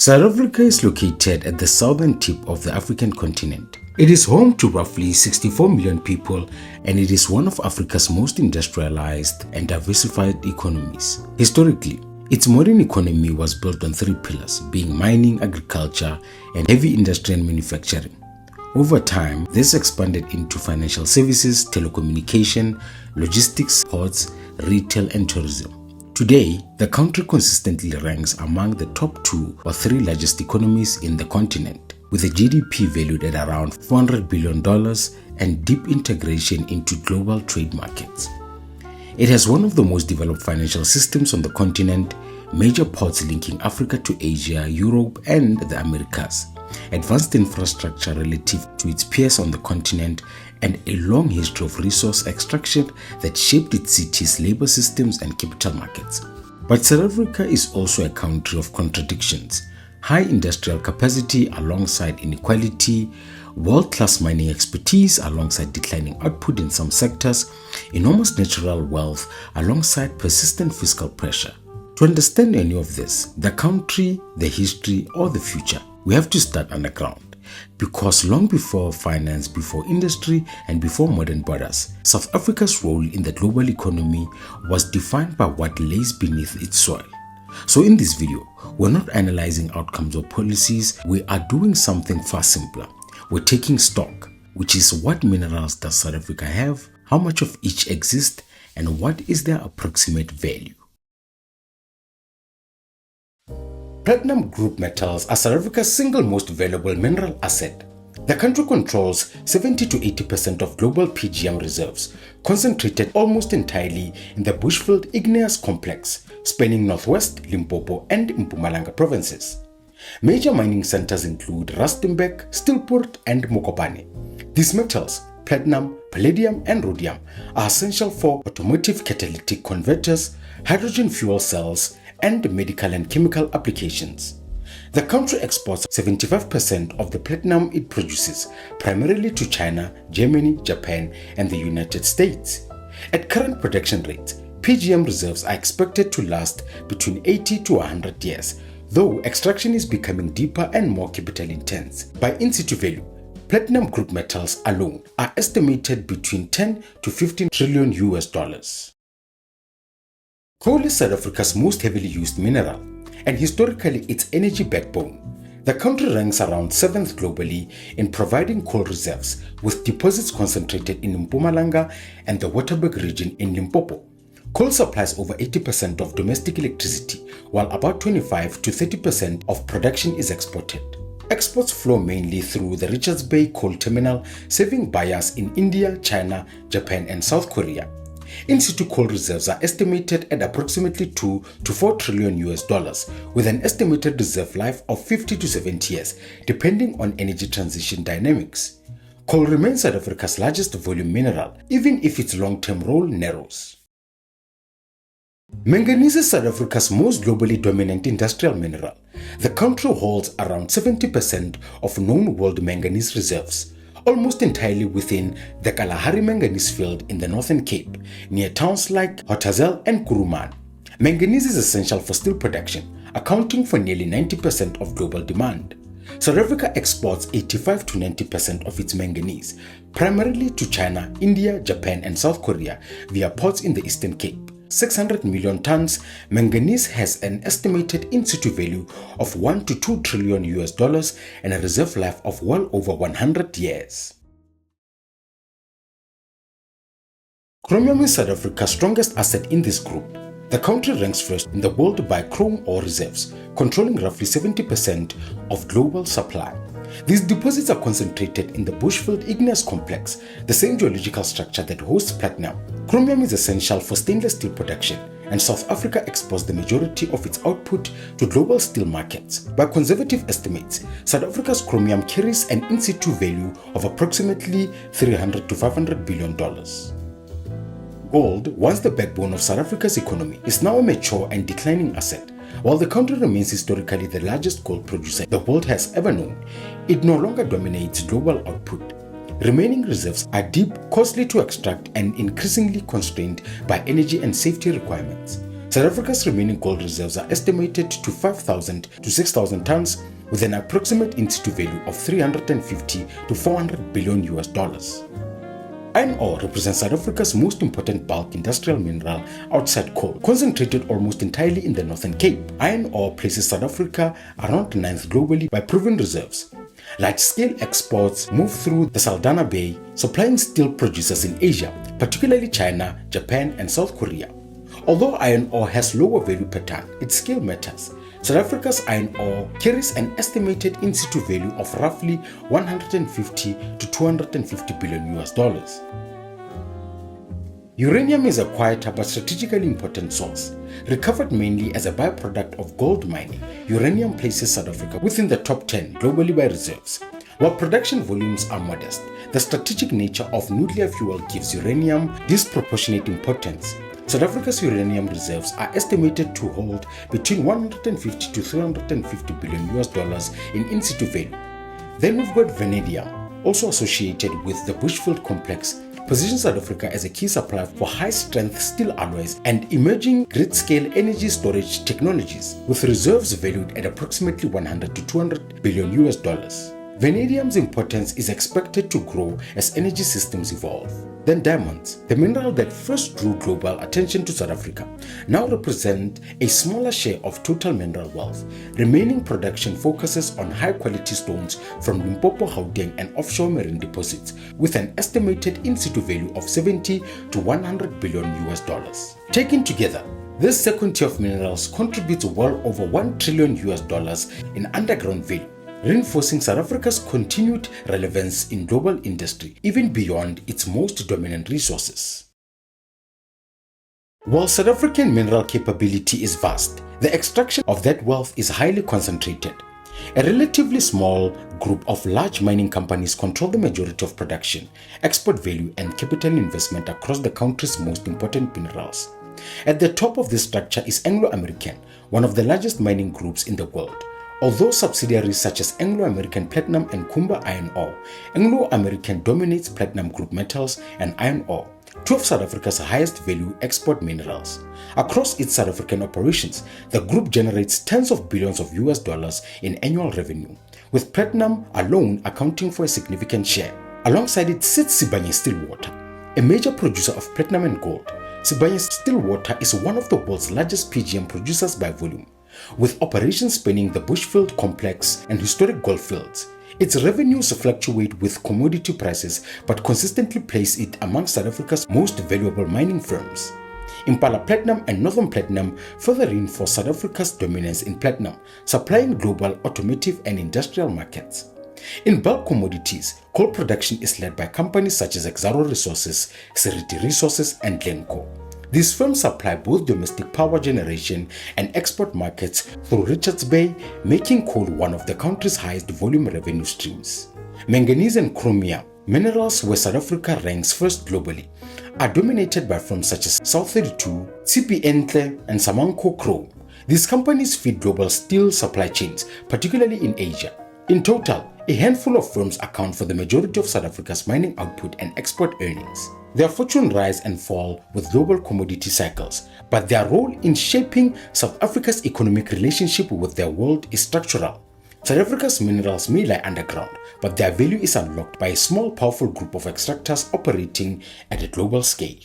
South Africa is located at the southern tip of the African continent. It is home to roughly 64 million people, and it is one of Africa's most industrialized and diversified economies. Historically, its modern economy was built on three pillars, being mining, agriculture, and heavy industry and manufacturing. Over time, this expanded into financial services, telecommunication, logistics, ports, retail, and tourism. Today, the country consistently ranks among the top 2 or 3 largest economies in the continent, with a GDP valued at around $400 billion and deep integration into global trade markets. It has one of the most developed financial systems on the continent, major ports linking Africa to Asia, Europe, and the Americas, advanced infrastructure relative to its peers on the continent, and a long history of resource extraction that shaped its cities, labor systems, and capital markets. But South Africa is also a country of contradictions. High industrial capacity alongside inequality, world-class mining expertise alongside declining output in some sectors, enormous natural wealth alongside persistent fiscal pressure. To understand any of this, the country, the history, or the future, we have to start underground. Because long before finance, before industry, and before modern borders, South Africa's role in the global economy was defined by what lays beneath its soil. So in this video, we're not analyzing outcomes or policies, we are doing something far simpler. We're taking stock, which is what minerals does South Africa have, how much of each exists, and what is their approximate value. Platinum group metals are South Africa's single most valuable mineral asset. The country controls 70 to 80% of global PGM reserves, concentrated almost entirely in the Bushveld Igneous Complex, spanning Northwest, Limpopo, and Mpumalanga provinces. Major mining centers include Rustenburg, Stilpoort, and Mokopane. These metals, platinum, palladium, and rhodium, are essential for automotive catalytic converters, hydrogen fuel cells, and medical and chemical applications. The country exports 75% of the platinum it produces, primarily to China, Germany, Japan, and the United States. At current production rates, PGM reserves are expected to last between 80 to 100 years, though extraction is becoming deeper and more capital intense. By in-situ value, platinum group metals alone are estimated between 10 to 15 trillion US dollars. Coal is South Africa's most heavily used mineral, and historically its energy backbone. The country ranks around 7th globally in providing coal reserves, with deposits concentrated in Mpumalanga and the Waterberg region in Limpopo. Coal supplies over 80% of domestic electricity, while about 25 to 30% of production is exported. Exports flow mainly through the Richards Bay Coal Terminal, serving buyers in India, China, Japan, and South Korea. In-situ coal reserves are estimated at approximately 2 to 4 trillion US dollars, with an estimated reserve life of 50 to 70 years, depending on energy transition dynamics. Coal remains South Africa's largest volume mineral, even if its long-term role narrows. Manganese is South Africa's most globally dominant industrial mineral. The country holds around 70% of known world manganese reserves, almost entirely within the Kalahari Manganese Field in the Northern Cape, near towns like Hotazel and Kuruman. Manganese is essential for steel production, accounting for nearly 90% of global demand. South Africa exports 85 to 90% of its manganese, primarily to China, India, Japan, and South Korea via ports in the Eastern Cape. 600 million tons, manganese has an estimated in-situ value of 1 to 2 trillion US dollars and a reserve life of well over 100 years. Chromium is South Africa's strongest asset in this group. The country ranks first in the world by chrome ore reserves, controlling roughly 70% of global supply. These deposits are concentrated in the Bushveld Igneous Complex, the same geological structure that hosts platinum. Chromium is essential for stainless steel production, and South Africa exports the majority of its output to global steel markets. By conservative estimates, South Africa's chromium carries an in-situ value of approximately $300 to $500 billion. Gold, once the backbone of South Africa's economy, is now a mature and declining asset. While the country remains historically the largest gold producer the world has ever known, it no longer dominates global output. Remaining reserves are deep, costly to extract, and increasingly constrained by energy and safety requirements. South Africa's remaining gold reserves are estimated to 5,000 to 6,000 tons, with an approximate in-situ value of 350 to 400 billion US dollars. Iron ore represents South Africa's most important bulk industrial mineral outside coal, concentrated almost entirely in the Northern Cape. Iron ore places South Africa around 9th globally by proven reserves. Large-scale exports move through the Saldanha Bay, supplying steel producers in Asia, particularly China, Japan, and South Korea. Although iron ore has lower value per ton, its scale matters. South Africa's iron ore carries an estimated in-situ value of roughly 150 to 250 billion US dollars. Uranium is a quieter but strategically important source. Recovered mainly as a byproduct of gold mining, uranium places South Africa within the top 10 globally by reserves. While production volumes are modest, the strategic nature of nuclear fuel gives uranium disproportionate importance. South Africa's uranium reserves are estimated to hold between 150 to 350 billion US dollars in-situ value. Then we've got vanadium, also associated with the Bushveld complex, positions South Africa as a key supplier for high-strength steel alloys and emerging grid-scale energy storage technologies, with reserves valued at approximately 100 to 200 billion US dollars. Vanadium's importance is expected to grow as energy systems evolve. Then diamonds, the mineral that first drew global attention to South Africa, now represent a smaller share of total mineral wealth. Remaining production focuses on high-quality stones from Limpopo, Gauteng, and offshore marine deposits, with an estimated in-situ value of 70 to 100 billion US dollars. Taken together, this second tier of minerals contributes well over 1 trillion US dollars in underground value, reinforcing South Africa's continued relevance in global industry, even beyond its most dominant resources. While South African mineral capability is vast, the extraction of that wealth is highly concentrated. A relatively small group of large mining companies control the majority of production, export value, and capital investment across the country's most important minerals. At the top of this structure is Anglo American, one of the largest mining groups in the world. Although subsidiaries such as Anglo American Platinum and Kumba Iron Ore, Anglo American dominates platinum group metals and iron ore, two of South Africa's highest value export minerals. Across its South African operations, the group generates tens of billions of US dollars in annual revenue, with platinum alone accounting for a significant share. Alongside it sits Sibanye-Stillwater, a major producer of platinum and gold. Sibanye-Stillwater is one of the world's largest PGM producers by volume, with operations spanning the Bushveld complex and historic gold fields. Its revenues fluctuate with commodity prices but consistently place it among South Africa's most valuable mining firms. Impala Platinum and Northern Platinum further reinforce South Africa's dominance in platinum, supplying global automotive and industrial markets. In bulk commodities, coal production is led by companies such as Exxaro Resources, Seriti Resources, and Glencore. These firms supply both domestic power generation and export markets through Richards Bay, making coal one of the country's highest volume revenue streams. Manganese and chromium, minerals where South Africa ranks first globally, are dominated by firms such as South 32, Tshipi Entle, and Samanco Chrome. These companies feed global steel supply chains, particularly in Asia. In total, a handful of firms account for the majority of South Africa's mining output and export earnings. Their fortune rise and fall with global commodity cycles, but their role in shaping South Africa's economic relationship with their world is structural. South Africa's minerals may lie underground, but their value is unlocked by a small, powerful group of extractors operating at a global scale.